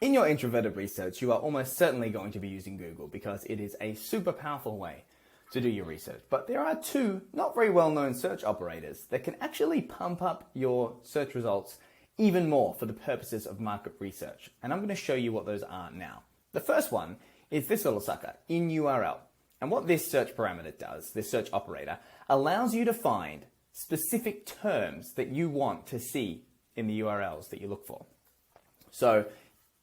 In your introverted research, you are almost certainly going to be using Google because it is a super powerful way to do your research. But there are two not very well-known search operators that can actually pump up your search results even more for the purposes of market research. And I'm going to show you what those are now. The first one is this little sucker, in URL. And what this search parameter does, this search operator, allows you to find specific terms that you want to see in the URLs that you look for. So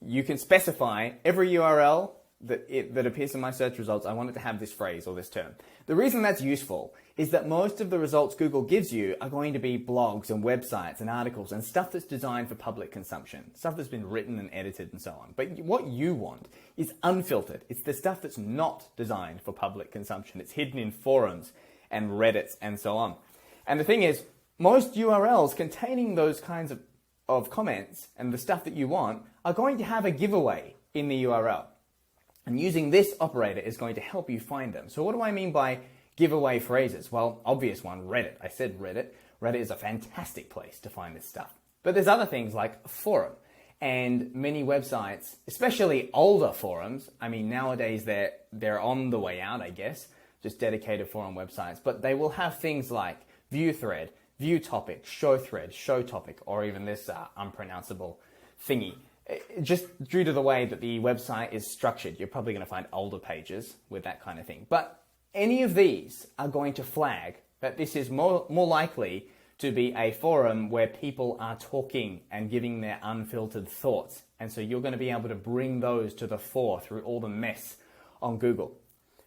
you can specify every URL that appears in my search results, I want it to have this phrase or this term. The reason that's useful is that most of the results Google gives you are going to be blogs and websites and articles and stuff that's designed for public consumption, stuff that's been written and edited and so on. But what you want is unfiltered. It's the stuff that's not designed for public consumption. It's hidden in forums and Reddits and so on. And the thing is, most URLs containing those kinds of comments and the stuff that you want are going to have a giveaway in the URL. And using this operator is going to help you find them. So what do I mean by giveaway phrases? Well, obvious one, Reddit. I said Reddit. Reddit is a fantastic place to find this stuff. But there's other things like forum and many websites, especially older forums. I mean, nowadays they're on the way out, I guess, just dedicated forum websites. But they will have things like view thread, view topic, show thread, show topic, or even this unpronounceable thingy. Just due to the way that the website is structured, you're probably going to find older pages with that kind of thing. But any of these are going to flag that this is more likely to be a forum where people are talking and giving their unfiltered thoughts. And so you're going to be able to bring those to the fore through all the mess on Google.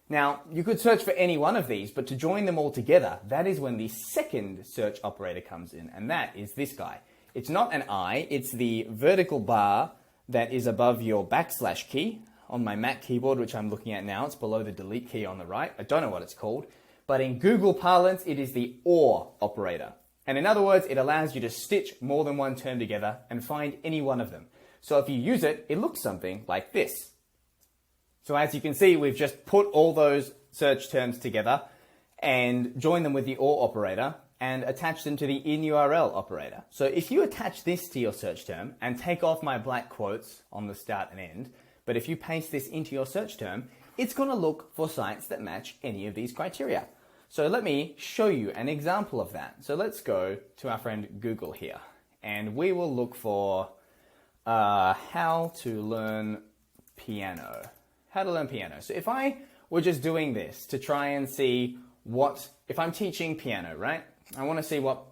Now, you could search for any one of these, but to join them all together, that is when the second search operator comes in, and that is this guy. It's not an I, it's the vertical bar that is above your backslash key on my Mac keyboard, which I'm looking at now. It's below the delete key on the right. I don't know what it's called, but in Google parlance, it is the OR operator. And in other words, it allows you to stitch more than one term together and find any one of them. So if you use it, it looks something like this. So as you can see, we've just put all those search terms together and joined them with the OR operator and attach them to the in URL operator. So if you attach this to your search term and take off my black quotes on the start and end, but if you paste this into your search term, it's going to look for sites that match any of these criteria. So let me show you an example of that. So let's go to our friend Google here, and we will look for how to learn piano. How to learn piano. So if I were just doing this to try and see if I'm teaching piano, right? I want to see what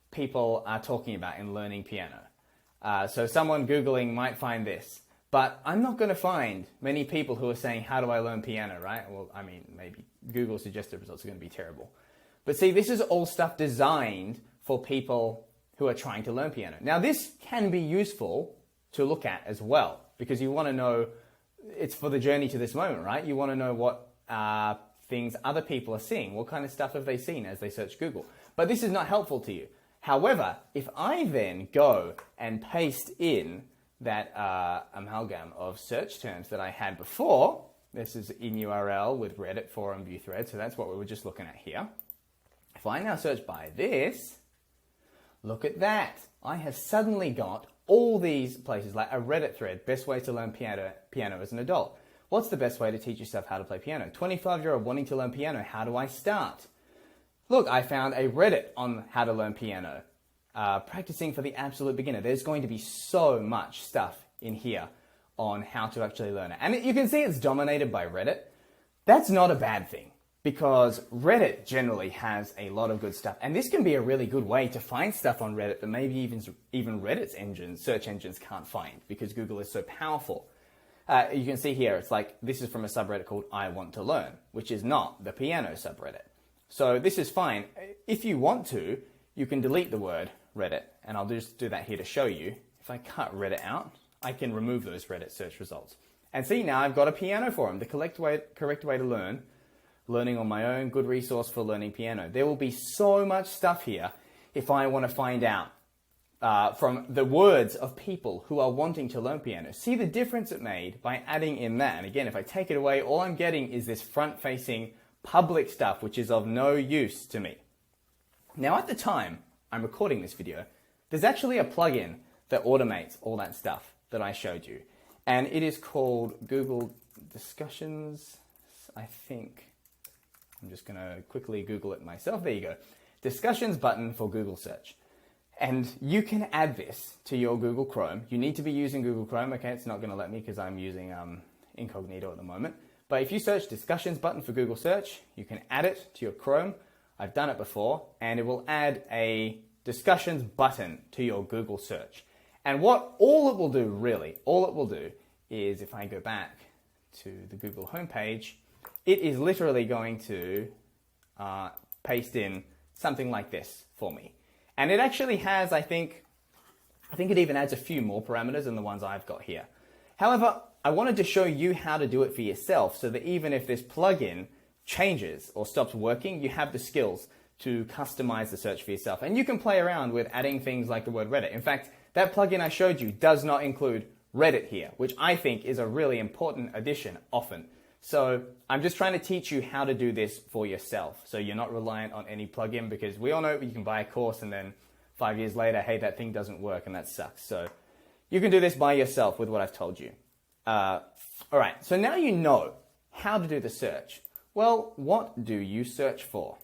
people are talking about in learning piano. So someone Googling might find this, but I'm not going to find many people who are saying, how do I learn piano, right? Well, I mean, maybe Google suggested results are going to be terrible. But see, this is all stuff designed for people who are trying to learn piano. Now, this can be useful to look at as well, because you want to know, it's for the journey to this moment, right? You want to know what things other people are seeing. What kind of stuff have they seen as they search Google? But this is not helpful to you. However, if I then go and paste in that amalgam of search terms that I had before, this is in URL with Reddit, forum, view thread, so that's what we were just looking at here. If I now search by this, look at that. I have suddenly got all these places like a Reddit thread, best way to learn piano as an adult. What's the best way to teach yourself how to play piano? 25-year-old wanting to learn piano, how do I start? Look, I found a Reddit on how to learn piano. Practicing for the absolute beginner. There's going to be so much stuff in here on how to actually learn it. And you can see it's dominated by Reddit. That's not a bad thing, because Reddit generally has a lot of good stuff. And this can be a really good way to find stuff on Reddit that maybe even Reddit's search engines can't find, because Google is so powerful. You can see here, it's like, this is from a subreddit called I Want to Learn, which is not the piano subreddit. So this is fine. If you want to, you can delete the word Reddit, and I'll just do that here to show you. If I cut Reddit out, I can remove those Reddit search results. And see, now I've got a piano forum, the correct way to learn, learning on my own, good resource for learning piano. There will be so much stuff here if I want to find out from the words of people who are wanting to learn piano. See the difference it made by adding in that. And again, if I take it away, all I'm getting is this front-facing public stuff, which is of no use to me. Now, at the time I'm recording this video, there's actually a plugin that automates all that stuff that I showed you. and it is called Google Discussions, I think. I'm just going to quickly Google it myself. There you go. Discussions button for Google search. And you can add this to your Google Chrome. You need to be using Google Chrome. Okay, it's not going to let me because I'm using incognito at the moment. But if you search discussions button for Google search, you can add it to your Chrome. I've done it before, and it will add a discussions button to your Google search. And what all it will do, really, all it will do is, if I go back to the Google homepage, it is literally going to paste in something like this for me. And it actually has, I think it even adds a few more parameters than the ones I've got here. However, I wanted to show you how to do it for yourself so that even if this plugin changes or stops working, you have the skills to customize the search for yourself. And you can play around with adding things like the word Reddit. In fact, that plugin I showed you does not include Reddit here, which I think is a really important addition often. So I'm just trying to teach you how to do this for yourself, so you're not reliant on any plugin, because we all know you can buy a course and then 5 years later, hey, that thing doesn't work and that sucks. So you can do this by yourself with what I've told you. All right, so now you know how to do the search. Well, what do you search for?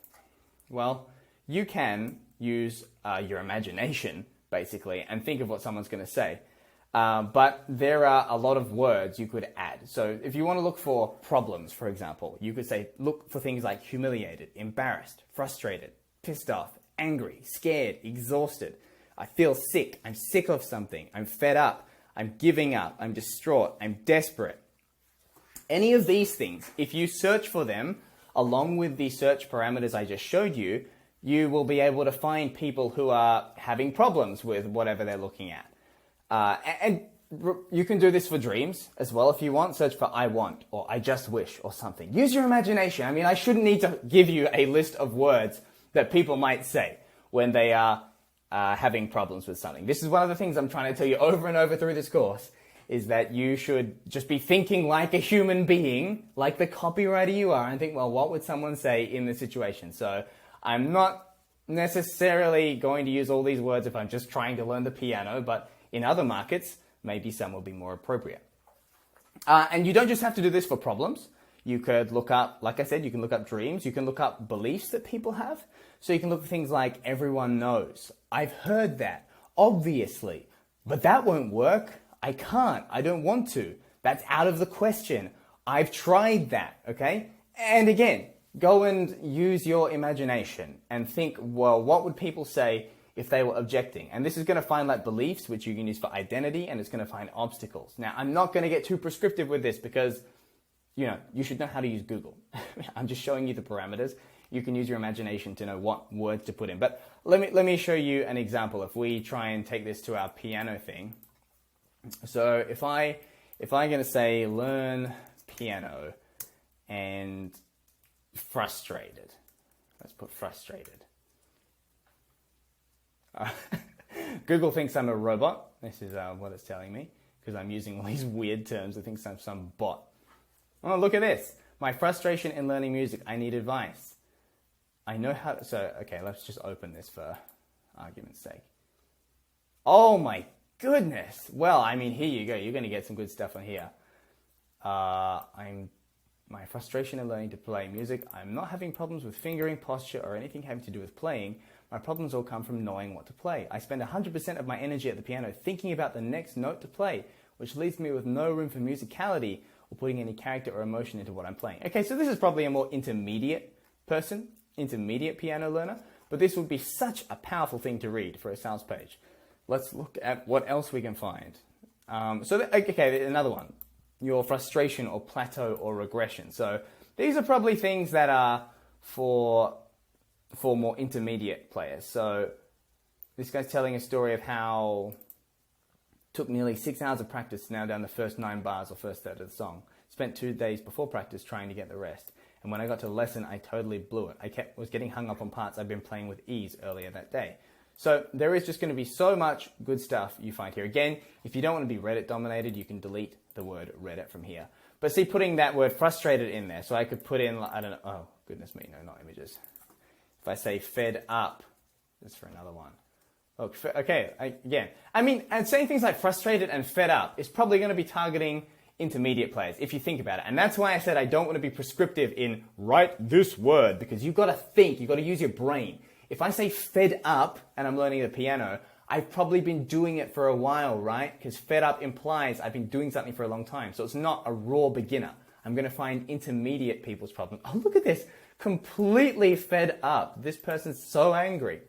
Well, you can use your imagination, basically, and think of what someone's going to say. But there are a lot of words you could add. So if you want to look for problems, for example, you could say, look for things like humiliated, embarrassed, frustrated, pissed off, angry, scared, exhausted. I feel sick. I'm sick of something. I'm fed up. I'm giving up. I'm distraught. I'm desperate. Any of these things, if you search for them, along with the search parameters I just showed you, you will be able to find people who are having problems with whatever they're looking at. And you can do this for dreams as well if you want. Search for I want or I just wish or something. Use your imagination. I mean, I shouldn't need to give you a list of words that people might say when they are having problems with something. This is one of the things I'm trying to tell you over and over through this course, is that you should just be thinking like a human being, like the copywriter you are, and think, well, what would someone say in this situation? So I'm not necessarily going to use all these words if I'm just trying to learn the piano, but in other markets, maybe some will be more appropriate. And you don't just have to do this for problems. You could look up, like I said, you can look up dreams. You can look up beliefs that people have. So you can look at things like everyone knows. I've heard that, obviously, but that won't work. I can't. I don't want to. That's out of the question. I've tried that, okay? And again, go and use your imagination and think, well, what would people say if they were objecting? And this is going to find like beliefs, which you can use for identity, and it's going to find obstacles. Now, I'm not going to get too prescriptive with this because, you know, you should know how to use Google. I'm just showing you the parameters. You can use your imagination to know what words to put in. But let me show you an example. If we try and take this to our piano thing. So if I'm going to say learn piano and frustrated. Let's put frustrated. Google thinks I'm a robot. This is what it's telling me, because I'm using all these weird terms. It thinks I'm some bot. Oh, look at this. My frustration in learning music. I need advice. I know how to... So, okay, let's just open this for argument's sake. Oh my goodness. Well, I mean, here you go. You're going to get some good stuff on here. My frustration in learning to play music. I'm not having problems with fingering, posture, or anything having to do with playing. My problems all come from knowing what to play. I spend 100% of my energy at the piano thinking about the next note to play, which leaves me with no room for musicality or putting any character or emotion into what I'm playing. Okay, so this is probably a more intermediate person, intermediate piano learner, but this would be such a powerful thing to read for a sales page. Let's look at what else we can find. Okay, another one. Your frustration or plateau or regression. So these are probably things that are for more intermediate players. So this guy's telling a story of how it took nearly 6 hours of practice to nail down the first 9 bars or first third of the song. Spent 2 days before practice trying to get the rest. And when I got to the lesson, I totally blew it. I was getting hung up on parts I'd been playing with ease earlier that day. So there is just going to be so much good stuff you find here. Again, if you don't want to be Reddit dominated, you can delete the word Reddit from here. But see, putting that word frustrated in there, so I could put in, I don't know, oh, goodness me, no, not images. If I say fed up, that's for another one. Okay, again. I mean, and saying things like frustrated and fed up is probably going to be targeting intermediate players, if you think about it. And that's why I said I don't want to be prescriptive in write this word, because you've got to think, you've got to use your brain. If I say fed up and I'm learning the piano, I've probably been doing it for a while, right? Because fed up implies I've been doing something for a long time. So it's not a raw beginner. I'm going to find intermediate people's problem. Oh, look at this. Completely fed up. This person's so angry.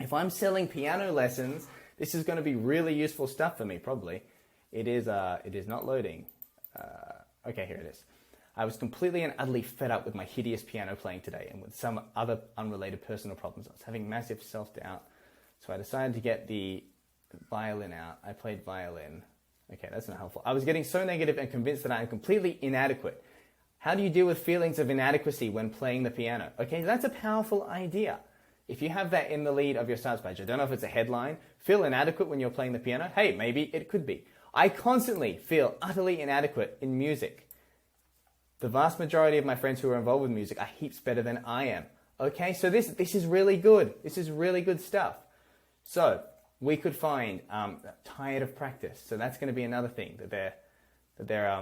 If I'm selling piano lessons, this is going to be really useful stuff for me, probably. It is not loading. Okay, here it is. I was completely and utterly fed up with my hideous piano playing today and with some other unrelated personal problems. I was having massive self-doubt. So I decided to get the violin out. I played violin. Okay, that's not helpful. I was getting so negative and convinced that I am completely inadequate. How do you deal with feelings of inadequacy when playing the piano? Okay, that's a powerful idea. If you have that in the lead of your sales page, I don't know if it's a headline, feel inadequate when you're playing the piano. Hey, maybe it could be. I constantly feel utterly inadequate in music. The vast majority of my friends who are involved with music are heaps better than I am. Okay, so this is really good. This is really good stuff. So we could find tired of practice. So that's going to be another thing that they're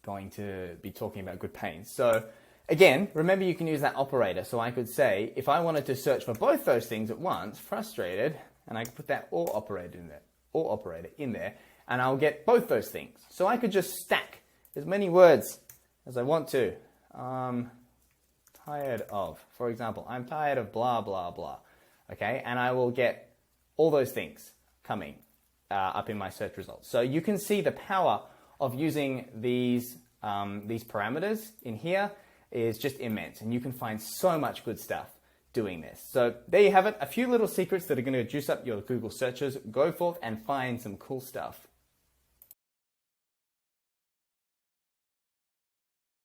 going to be talking about good pains. So again, remember you can use that operator. So I could say, if I wanted to search for both those things at once, frustrated, and I could put that or operator in there, and I'll get both those things. So I could just stack as many words as I want to. Tired of, for example, I'm tired of blah, blah, blah. Okay, and I will get all those things coming up in my search results. So you can see the power of using these parameters in here is just immense, and you can find so much good stuff doing this. So there you have it, a few little secrets that are going to juice up your Google searches. Go forth and find some cool stuff.